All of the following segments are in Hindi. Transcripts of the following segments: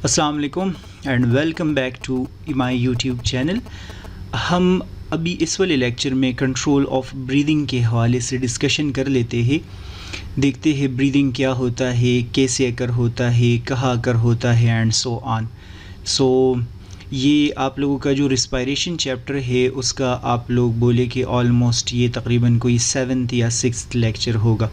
अस्सलाम वालेकुम and welcome back to my YouTube channel. हम अभी इस वाले लेक्चर में कंट्रोल ऑफ ब्रीदिंग के हवाले से डिस्कशन कर लेते हैं। देखते हैं ब्रीदिंग क्या होता है, कैसे अकर होता है, कहाँ अकर होता है एंड सो ऑन। सो ये आप लोगों का जो रिस्पायरेशन चैप्टर है उसका आप लोग बोले कि ऑलमोस्ट ये तकरीबन कोई 7th या 6th लेक्चर होगा।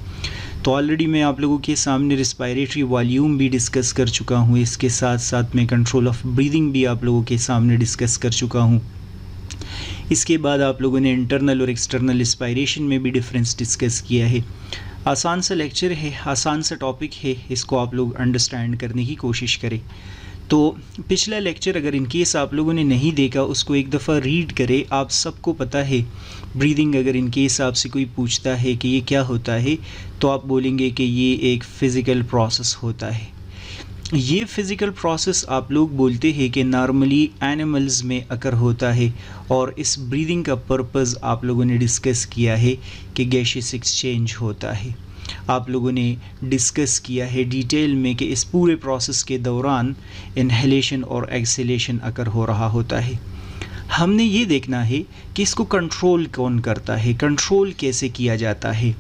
तो ऑलरेडी मैं आप लोगों के सामने रिस्पायरेटरी वॉल्यूम भी डिस्कस कर चुका हूँ, इसके साथ साथ मैं कंट्रोल ऑफ ब्रीदिंग भी आप लोगों के सामने डिस्कस कर चुका हूँ। इसके बाद आप लोगों ने इंटरनल और एक्सटर्नल रिस्पायरेशन में भी डिफरेंस डिस्कस किया है। आसान सा लेक्चर है, आसान सा टॉपिक है, इसको आप लोग अंडरस्टैंड करने की कोशिश करें। तो पिछला लेक्चर अगर इन केस आप लोगों ने नहीं देखा उसको एक दफ़ा रीड करें। आप सबको पता है ब्रीदिंग, अगर इन केस आपसे कोई पूछता है कि ये क्या होता है तो आप बोलेंगे कि ये एक फ़िज़िकल प्रोसेस होता है। ये फ़िज़िकल प्रोसेस आप लोग बोलते हैं कि नॉर्मली एनिमल्स में अकर होता है और इस ब्रीदिंग का पर्पज़ आप लोगों ने डिस्कस किया है कि गैसियस एक्सचेंज होता है। आप लोगों ने डिस्कस किया है डिटेल में कि इस पूरे प्रोसेस के दौरान इनहेलेशन और एक्सहेलेशन अकर हो रहा होता है। हमने ये देखना है कि इसको कंट्रोल कौन करता है, कंट्रोल कैसे किया जाता है।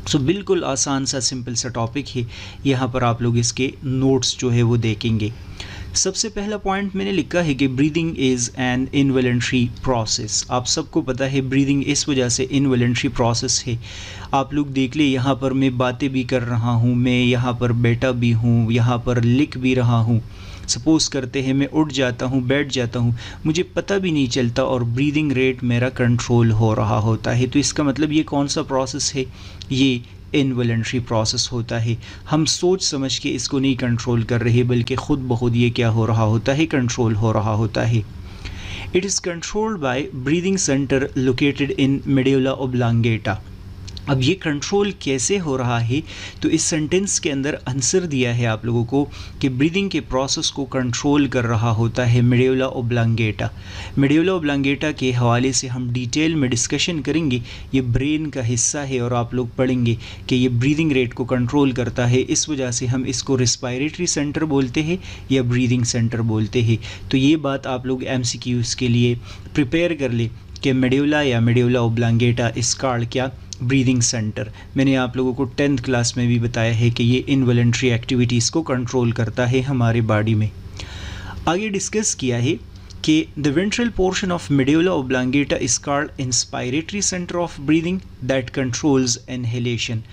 सो बिल्कुल आसान सा सिंपल सा टॉपिक है, यहाँ पर आप लोग इसके नोट्स जो है वो देखेंगे। सबसे पहला पॉइंट मैंने लिखा है कि breathing is an involuntary process. आप सबको पता है ब्रीदिंग इस वजह से इनवॉलंटरी प्रोसेस है। आप लोग देख ले, यहाँ पर मैं बातें भी कर रहा हूँ, मैं यहाँ पर बैठा भी हूँ, यहाँ पर लिख भी रहा हूँ। सपोज़ करते हैं मैं उठ जाता हूँ, बैठ जाता हूँ, मुझे पता भी नहीं चलता और ब्रीदिंग रेट मेरा कंट्रोल हो रहा होता है। तो इसका मतलब ये कौन सा प्रोसेस है? ये इनवॉलंटरी प्रोसेस होता है। हम सोच समझ के इसको नहीं कंट्रोल कर रहे बल्कि ख़ुद ब खुद ये क्या हो रहा होता है, कंट्रोल हो रहा होता है। It is controlled bye breathing centre located in medulla oblongata. अब ये कंट्रोल कैसे हो रहा है, तो इस सेंटेंस के अंदर आंसर दिया है आप लोगों को कि ब्रीदिंग के प्रोसेस को कंट्रोल कर रहा होता है मेडुला ओब्लांगेटा। मेडुला ओब्लांगेटा के हवाले से हम डिटेल में डिस्कशन करेंगे। ये ब्रेन का हिस्सा है और आप लोग पढ़ेंगे कि ये ब्रीदिंग रेट को कंट्रोल करता है, इस वजह से हम इसको रिस्पायरेटरी सेंटर बोलते हैं या ब्रीदिंग सेंटर बोलते हैं। तो ये बात आप लोग MCQs के लिए प्रिपेयर कर ले कि मेडुला या मेडुला ओब्लांगेटा इज कॉल्ड क्या? Breathing centre. मैंने आप लोगों को 10th क्लास में भी बताया है कि ये इनवॉलंटरी एक्टिविटीज़ को कंट्रोल करता है हमारे बॉडी में। आगे डिस्कस किया है कि the ventral portion of medulla oblongata is called inspiratory centre of breathing that controls inhalation.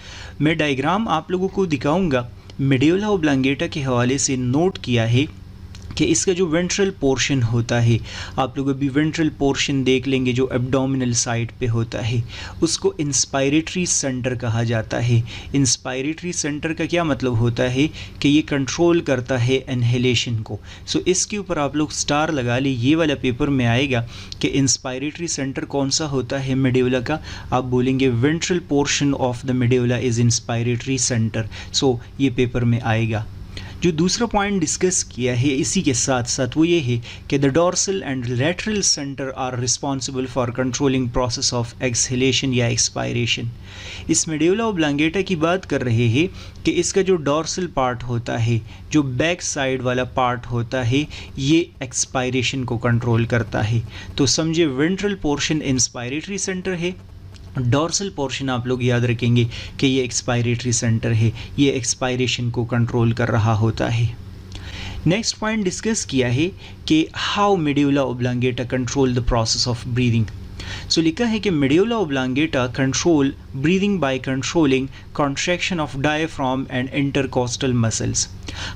मैं डायग्राम आप लोगों को दिखाऊंगा। मेडुला ओब्लांगेटा के हवाले से नोट किया है कि इसका जो वेंट्रल पोर्शन होता है, आप लोग अभी वेंट्रल पोर्शन देख लेंगे जो एब्डोमिनल साइड पे होता है, उसको इंस्पायरेटरी सेंटर कहा जाता है। इंस्पायरेटरी सेंटर का क्या मतलब होता है कि ये कंट्रोल करता है इनहेलेशन को। सो इसके ऊपर आप लोग स्टार लगा ले, ये वाला पेपर में आएगा कि इंस्पायरेटरी सेंटर कौन सा होता है मेडुला का। आप बोलेंगे ventral portion of the medulla is inspiratory centre. So ये पेपर में आएगा। जो दूसरा पॉइंट डिस्कस किया है इसी के साथ साथ वो ये है कि the dorsal and lateral center are responsible for controlling process of exhalation या एक्सपायरेशन। इस मेडुला ओब्लांगेटा की बात कर रहे हैं कि इसका जो डॉर्सल पार्ट होता है, जो बैक साइड वाला पार्ट होता है, ये एक्सपायरेशन को कंट्रोल करता है। तो समझे वेंट्रल पोर्शन इंस्पायरेटरी सेंटर है, डॉर्सल पोर्शन आप लोग याद रखेंगे कि ये एक्सपायरेटरी सेंटर है, ये एक्सपायरेशन को कंट्रोल कर रहा होता है। नेक्स्ट पॉइंट डिस्कस किया है कि how medulla oblongata control the process of breathing. So लिखा है कि medulla oblongata control breathing by controlling contraction of diaphragm and intercostal muscles.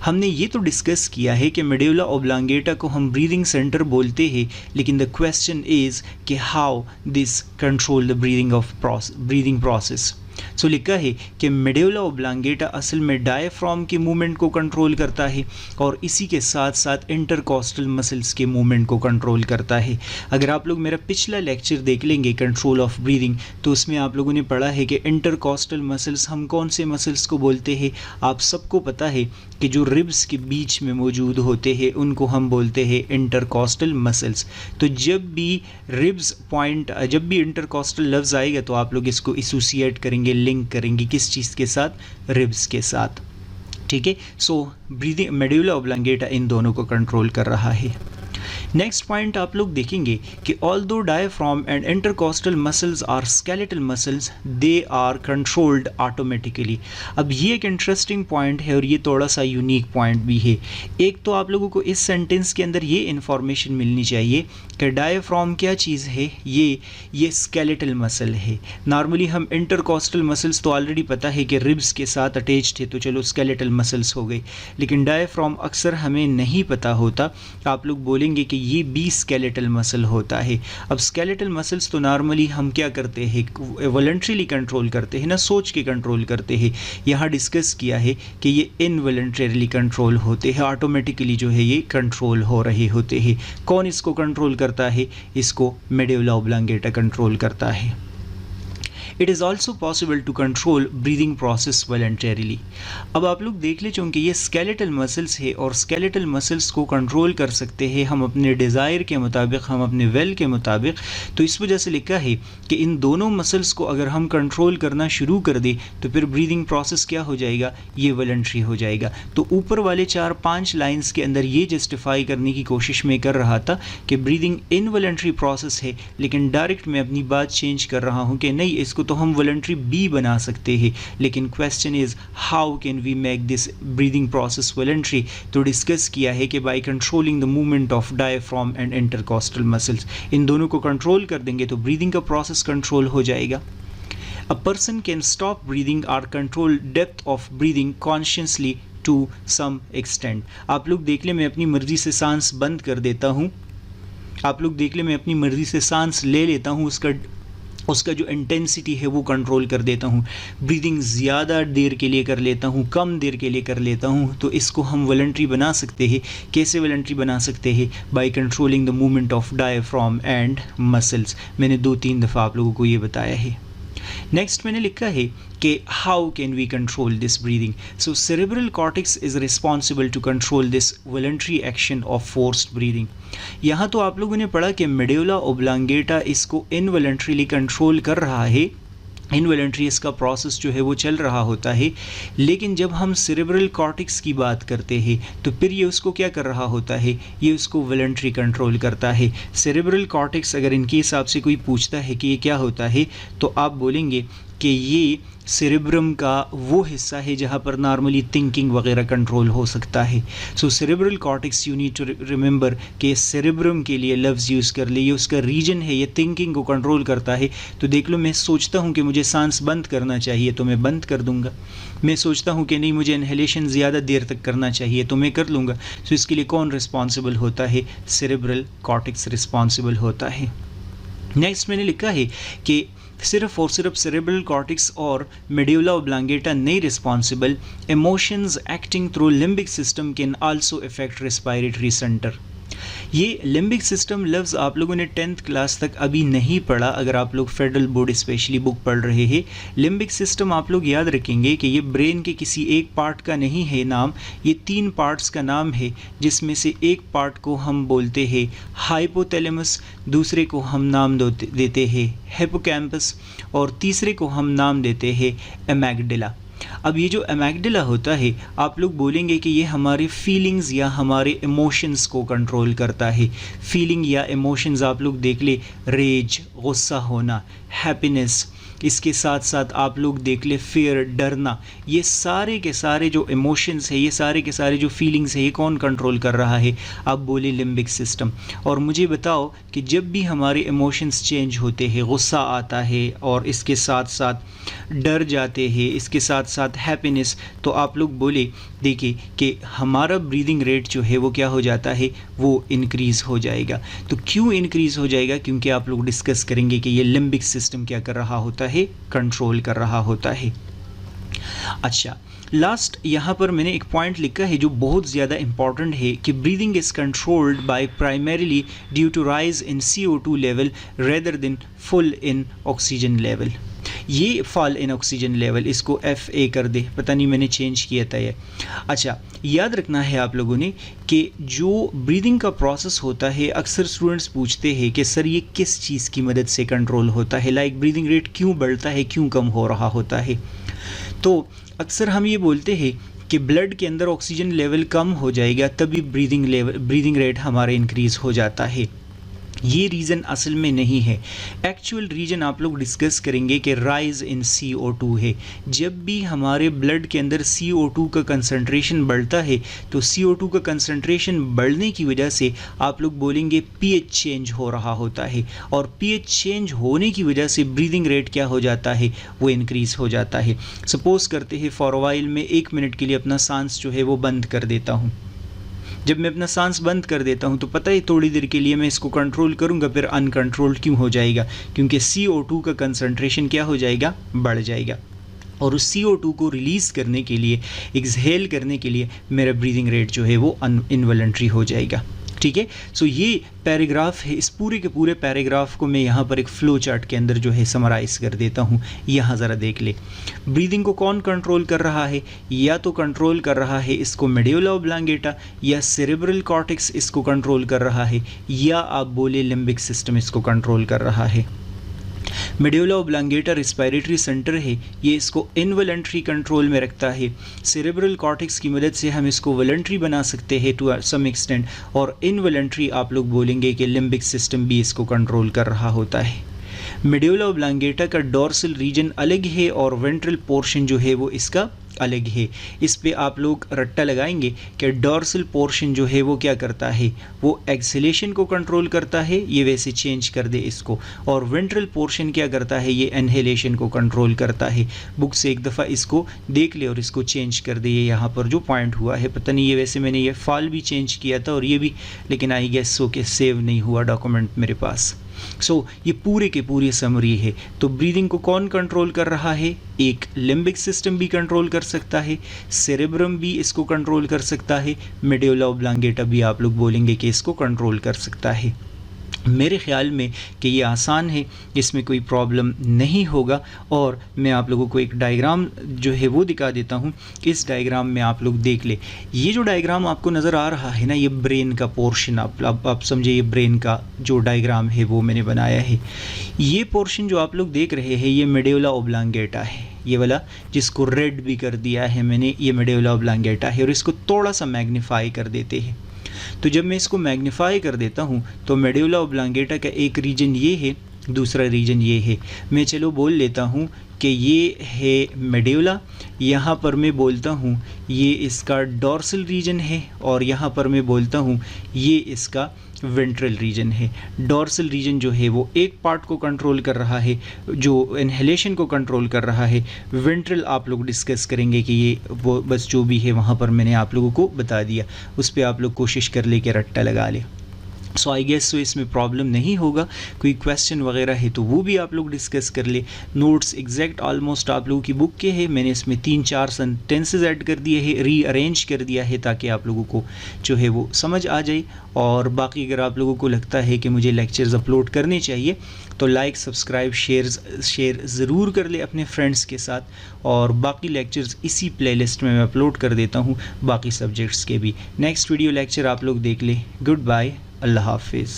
हमने ये तो डिस्कस किया है कि मेडुला ओब्लांगेटा को हम ब्रीदिंग सेंटर बोलते हैं, लेकिन द क्वेश्चन इज़ कि how this control the breathing process. So लिखा है कि मेडुला ओब्लांगेटा असल में डायफ्राम के मूवमेंट को कंट्रोल करता है और इसी के साथ साथ इंटरकोस्टल मसल्स के मूवमेंट को कंट्रोल करता है। अगर आप लोग मेरा पिछला लेक्चर देख लेंगे कंट्रोल ऑफ ब्रीदिंग, तो उसमें आप लोगों ने पढ़ा है कि इंटरकोस्टल मसल्स हम कौन से मसल्स को बोलते हैं। आप सबको पता है कि जो रिब्स के बीच में मौजूद होते हैं उनको हम बोलते हैं इंटरकोस्टल मसल्स। तो जब भी रिब्स पॉइंट, जब भी इंटरकोस्टल लफ्ज़ आएगा तो आप लोग इसको एसोसिएट करेंगे, लिंक करेंगे किस चीज़ के साथ? रिब्स के साथ। ठीक है। सो ब्रीदिंग मेडुला ऑब्लांगेटा इन दोनों को कंट्रोल कर रहा है। नेक्स्ट पॉइंट आप लोग देखेंगे कि although diaphragm and intercostal muscles are skeletal muscles, they are controlled automatically. अब ये एक इंटरेस्टिंग पॉइंट है और ये थोड़ा सा यूनिक पॉइंट भी है। एक तो आप लोगों को इस सेंटेंस के अंदर ये इन्फॉर्मेशन मिलनी चाहिए कि डायफ्राम क्या चीज़ है, ये स्केलेटल मसल है। नॉर्मली हम इंटरकॉस्टल मसल्स तो ऑलरेडी पता है कि रिब्स के साथ अटैच्ड है, तो चलो स्केलेटल मसल्स हो गई, लेकिन डायफ्राम अक्सर हमें नहीं पता होता। आप लोग बोलेंगे कि ये भी स्केलेटल मसल होता है। अब स्केलेटल मसल्स तो नॉर्मली हम क्या करते हैं, वॉलंटरीली कंट्रोल करते हैं ना, सोच के कंट्रोल करते हैं। यहाँ डिस्कस किया है कि ये इनवॉलंटरीली कंट्रोल होते हैं, ऑटोमेटिकली जो है ये कंट्रोल हो रहे होते हैं। कौन इसको कंट्रोल करता है? इसको मेडुला ऑब्लांगेटा कंट्रोल करता है। It is also possible to control breathing process voluntarily. अब आप लोग देख ले, चूँकि ये स्केलेटल मसल्स है और स्केलेटल मसल्स को कंट्रोल कर सकते हैं हम अपने डिज़ायर के मुताबिक, हम अपने वेल के मुताबिक, तो इस वजह से लिखा है कि इन दोनों मसल्स को अगर हम कंट्रोल करना शुरू कर दें तो फिर ब्रीदिंग प्रोसेस क्या हो जाएगा, ये वॉलंटरी हो जाएगा। तो ऊपर वाले 4-5 लाइन्स के अंदर ये जस्टिफाई करने की कोशिश मैं कर रहा था कि ब्रीदिंग इनवॉलंटरी प्रोसेस है, लेकिन डायरेक्ट मैं अपनी बात चेंज कर रहा हूँ कि नहीं, इसको तो हम वॉलंटरी भी बना सकते हैं, लेकिन question is how can we make this breathing process voluntary. तो डिस्कस किया है कि by controlling the movement of diaphragm and intercostal muscles, इन दोनों को कंट्रोल कर देंगे तो ब्रीदिंग का प्रोसेस कंट्रोल हो जाएगा। A person can stop breathing और control depth of breathing consciously to some extent. आप लोग देख ले, मैं अपनी मर्जी से सांस बंद कर देता हूँ, आप लोग देख ले, मैं अपनी मर्जी से सांस ले लेता हूँ, उसका जो इंटेंसिटी है वो कंट्रोल कर देता हूँ। ब्रीदिंग ज़्यादा देर के लिए कर लेता हूँ, कम देर के लिए कर लेता हूँ, तो इसको हम वॉलंटरी बना सकते हैं। कैसे वॉलंटरी बना सकते हैं? Bye controlling the movement of diaphragm and muscles. मैंने 2-3 दफ़ा आप लोगों को ये बताया है। नेक्स्ट मैंने लिखा है कि how can we control this breathing. So cerebral cortex is responsible to control this voluntary action of forced breathing. यहाँ तो आप लोगों ने पढ़ा कि मेडुला ऑब्लांगेटा इसको इनवॉलंटरीली कंट्रोल कर रहा है, इनवॉलंटरी इसका प्रोसेस जो है वो चल रहा होता है, लेकिन जब हम सेरेब्रल कॉर्टेक्स की बात करते हैं तो फिर ये उसको क्या कर रहा होता है, ये उसको वॉलंटरी कंट्रोल करता है। सेरेब्रल कॉर्टेक्स अगर इनके हिसाब से कोई पूछता है कि ये क्या होता है, तो आप बोलेंगे कि ये सेरेब्रम का वो हिस्सा है जहाँ पर नॉर्मली थिंकिंग वगैरह कंट्रोल हो सकता है। So cerebral cortex, you need to remember कि सेरेब्रम के लिए लफ्ज़ यूज़ कर ले, ये उसका रीजन है, ये थिंकिंग को कंट्रोल करता है। तो देख लो, मैं सोचता हूँ कि मुझे सांस बंद करना चाहिए तो मैं बंद कर दूँगा, मैं सोचता हूँ कि नहीं मुझे इनहेलेशन ज़्यादा देर तक करना चाहिए तो मैं कर लूँगा। सो इसके लिए कौन रिस्पॉन्सिबल होता है? सेरेब्रल कॉर्टेक्स रिस्पॉन्सिबल होता है। नेक्स्ट मैंने लिखा है कि सिर्फ और सिर्फ सेरेब्रल कॉर्टेक्स और मेडुला ऑब्लांगेटा नहीं responsible, emotions acting through limbic system can also affect respiratory centre. ये लिम्बिक सिस्टम लफ्ज़ आप लोगों ने 10th क्लास तक अभी नहीं पढ़ा, अगर आप लोग फेडरल बोर्ड स्पेशली बुक पढ़ रहे हैं। लिम्बिक सिस्टम आप लोग याद रखेंगे कि ये ब्रेन के किसी एक पार्ट का नहीं है नाम, ये 3 पार्ट्स का नाम है, जिसमें से एक पार्ट को हम बोलते हैं हाइपोथैलेमस, दूसरे को हम नाम देते हैं हिप्पोकैम्पस और तीसरे को हम नाम देते हैं एमेग्डाला। अब ये जो एमेग्डाला होता है, आप लोग बोलेंगे कि ये हमारे फीलिंग्स या हमारे इमोशंस को कंट्रोल करता है। फीलिंग या इमोशंस आप लोग देख ले, रेज, गुस्सा होना, हैप्पीनेस, इसके साथ साथ आप लोग देख ले फियर, डरना, ये सारे के सारे जो इमोशंस है, ये सारे के सारे जो फीलिंग्स है, ये कौन कंट्रोल कर रहा है? आप बोले लिम्बिक सिस्टम। और मुझे बताओ कि जब भी हमारे इमोशंस चेंज होते हैं, गुस्सा आता है और इसके साथ साथ डर जाते हैं, इसके साथ साथ हैप्पीनेस, तो आप लोग बोले देखिए कि हमारा ब्रीदिंग रेट जो है वो क्या हो जाता है, वो इंक्रीज़ हो जाएगा। तो क्यों इंक्रीज़ हो जाएगा? क्योंकि आप लोग डिस्कस करेंगे कि ये लिम्बिक सिस्टम क्या कर रहा होता है, कंट्रोल कर रहा होता है। अच्छा, लास्ट यहाँ पर मैंने एक पॉइंट लिखा है जो बहुत ज़्यादा इंपॉर्टेंट है कि breathing is controlled by primarily due to rise in CO2 level rather than fall in oxygen level. ये फॉल इन ऑक्सीजन लेवल, इसको FA कर दे, पता नहीं मैंने चेंज किया था ये। अच्छा, याद रखना है आप लोगों ने कि जो ब्रीदिंग का प्रोसेस होता है, अक्सर स्टूडेंट्स पूछते हैं कि सर ये किस चीज़ की मदद से कंट्रोल होता है, लाइक ब्रीदिंग रेट क्यों बढ़ता है, क्यों कम हो रहा होता है। तो अक्सर हम ये बोलते हैं कि ब्लड के अंदर ऑक्सीजन लेवल कम हो जाएगा तभी ब्रीदिंग रेट हमारा इंक्रीज़ हो जाता है। ये रीज़न असल में नहीं है। एक्चुअल रीज़न आप लोग डिस्कस करेंगे कि राइज़ इन CO2 है। जब भी हमारे ब्लड के अंदर CO2 का कंसंट्रेशन बढ़ता है तो CO2 का कंसंट्रेशन बढ़ने की वजह से आप लोग बोलेंगे pH चेंज हो रहा होता है, और pH चेंज होने की वजह से ब्रीदिंग रेट क्या हो जाता है, वो इंक्रीज़ हो जाता है। सपोज़ करते हैं फॉर अ वाइल मैं 1 मिनट के लिए अपना सांस जो है वो बंद कर देता हूँ। जब मैं अपना सांस बंद कर देता हूँ तो पता है थोड़ी देर के लिए मैं इसको कंट्रोल करूँगा, फिर अनकंट्रोल्ड क्यों हो जाएगा, क्योंकि CO2 का कंसंट्रेशन क्या हो जाएगा, बढ़ जाएगा। और उस CO2 को रिलीज़ करने के लिए, एक्सहेल करने के लिए मेरा ब्रीदिंग रेट जो है वो इनवॉलंटरी हो जाएगा। ठीक है, सो ये पैराग्राफ है। इस पूरे के पूरे पैराग्राफ को मैं यहाँ पर एक फ्लो चार्ट के अंदर जो है समराइज़ कर देता हूँ। यहाँ ज़रा देख ले, ब्रीदिंग को कौन कंट्रोल कर रहा है? या तो कंट्रोल कर रहा है इसको मेडुला ऑब्लांगेटा, या सेरेब्रल कॉर्टेक्स इसको कंट्रोल कर रहा है, या आप बोले लिम्बिक सिस्टम इसको कंट्रोल कर रहा है। मेडुला ऑब्लांगेटा रेस्पिरेटरी सेंटर है, ये इसको इनवॉलंटरी कंट्रोल में रखता है। सेरेब्रल कॉर्टेक्स की मदद से हम इसको वॉलंटरी बना सकते हैं टू सम एक्सटेंट, और इनवॉलंटरी आप लोग बोलेंगे कि लिम्बिक सिस्टम भी इसको कंट्रोल कर रहा होता है। मेडुला ऑब्लांगेटा का डोर्सल रीजन अलग है और वेंट्रल पोर्शन जो है वो इसका अलग है। इस पे आप लोग रट्टा लगाएंगे कि डोर्सल पोर्शन जो है वो क्या करता है, वो एक्सहेलेशन को कंट्रोल करता है, ये वैसे चेंज कर दे इसको, और वेंट्रल पोर्शन क्या करता है, ये इनहेलेशन को कंट्रोल करता है। बुक से एक दफ़ा इसको देख ले और इसको चेंज कर दे। ये यहाँ पर जो पॉइंट हुआ है, पता नहीं, ये वैसे मैंने ये फाल भी चेंज किया था और ये भी, लेकिन आई गेस सो के सेव नहीं हुआ डॉक्यूमेंट मेरे पास। सो ये पूरे के पूरी समरी है। तो ब्रीदिंग को कौन कंट्रोल कर रहा है? एक लिम्बिक सिस्टम भी कंट्रोल कर सकता है, सेरेब्रम भी इसको कंट्रोल कर सकता है, मेडुला ऑब्लांगेटा भी आप लोग बोलेंगे कि इसको कंट्रोल कर सकता है। मेरे ख़्याल में कि ये आसान है, इसमें कोई प्रॉब्लम नहीं होगा। और मैं आप लोगों को एक डायग्राम जो है वो दिखा देता हूँ। इस डायग्राम में आप लोग देख ले, ये जो डायग्राम आपको नज़र आ रहा है ना, ये ब्रेन का पोर्शन, आप समझे, ये ब्रेन का जो डायग्राम है वो मैंने बनाया है। ये पोर्शन जो आप लोग देख रहे हैं ये मेडुला ऑब्लांगेटा है, ये वाला जिसको रेड भी कर दिया है मैंने, ये मेडुला ऑब्लांगेटा है। और इसको थोड़ा सा मैग्नीफाई कर देते हैं। तो जब मैं इसको मैग्नीफाई कर देता हूँ तो मेडुला ऑब्लांगेटा का एक रीजन ये है, दूसरा रीजन ये है। मैं चलो बोल लेता हूँ कि ये है मेडुला, यहाँ पर मैं बोलता हूँ ये इसका डोर्सल रीजन है, और यहाँ पर मैं बोलता हूँ ये इसका वेंट्रल रीजन है। डोर्सल रीजन जो है वो एक पार्ट को कंट्रोल कर रहा है, जो इनहेलेशन को कंट्रोल कर रहा है। वेंट्रल आप लोग डिस्कस करेंगे कि ये वो बस जो भी है वहाँ पर मैंने आप लोगों को बता दिया, उस पर आप लोग कोशिश कर ले कि रट्टा लगा ले। सो आई गेस सो इसमें प्रॉब्लम नहीं होगा। कोई क्वेश्चन वगैरह है तो वो भी आप लोग डिस्कस कर ले। नोट्स एग्जैक्ट ऑलमोस्ट आप लोगों की बुक के है, मैंने इसमें 3-4 सेंटेंसेस ऐड कर दिए हैं, रीअरेंज कर दिया है ताकि आप लोगों को जो है वो समझ आ जाए। और बाकी अगर आप लोगों को लगता है कि मुझे लेक्चर्स अपलोड करने चाहिए तो लाइक, सब्सक्राइब, शेयर ज़रूर कर ले अपने फ्रेंड्स के साथ। और बाकी लेक्चर्स इसी प्लेलिस्ट में मैं अपलोड कर देता हूँ, बाकी सब्जेक्ट्स के भी। नेक्स्ट वीडियो लेक्चर आप लोग देख ले। गुड बाय, अल्लाह हाफिज़।